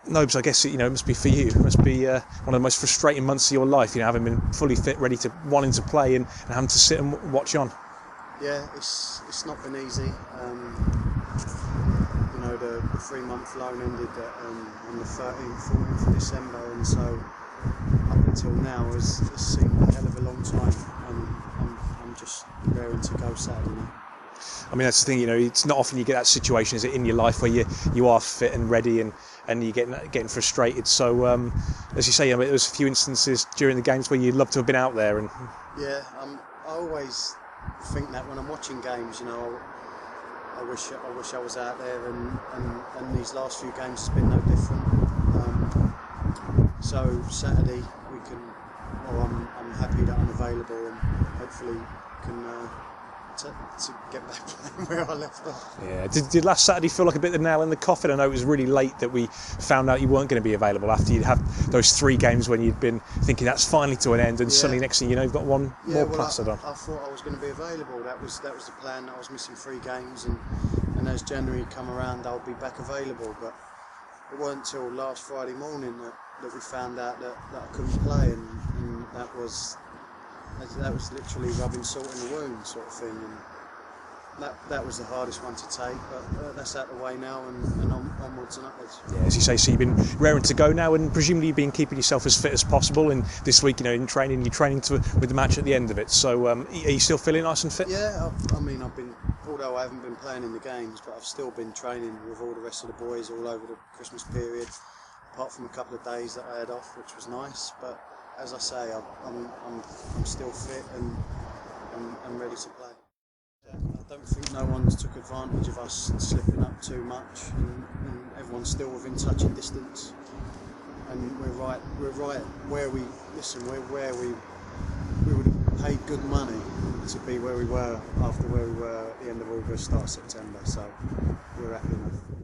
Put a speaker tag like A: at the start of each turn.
A: No, because I guess it must be for you. It must be one of the most frustrating months of your life. Having been fully fit, ready to wanting to play, and having to sit and watch on.
B: Yeah, it's not been easy. The 3-month loan ended on the 13th, 14th of December, and so up until now has seemed a hell of a long time. I'm just raring to go Saturday now.
A: I mean, that's the thing, it's not often you get that situation, is it, in your life where you are fit and ready and you're getting frustrated. So, as you say, there was a few instances during the games where you'd love to have been out there. And
B: yeah, I always think that when I'm watching games, I wish I was out there, and these last few games has been no different. So Saturday I'm happy that I'm available and hopefully can to get back playing where I left off.
A: Yeah, did last Saturday feel like a bit of the nail in the coffin? I know it was really late that we found out you weren't going to be available after you'd had those 3 games when you'd been thinking that's finally to an end, and suddenly next thing you know you've got one more plastered on.
B: I thought I was going to be available. That was the plan. I was missing 3 games, and as January come around I'll be back available. But it weren't until last Friday morning that we found out that I couldn't play, and that was literally rubbing salt in the wound sort of thing, and that was the hardest one to take, but that's out the way now, and onwards and upwards.
A: Yeah, as you say, so you've been raring to go now, and presumably you've been keeping yourself as fit as possible, and this week, in training, you're training with the match at the end of it, so are you still feeling nice and fit?
B: Yeah, I've been, although I haven't been playing in the games, but I've still been training with all the rest of the boys all over the Christmas period, apart from a couple of days that I had off, which was nice, but as I say, I'm still fit and ready to play. I don't think no one's took advantage of us slipping up too much, and everyone's still within touching distance. And we're right where we would have paid good money to be where we were after where we were at the end of August, start of September. So we're happy enough.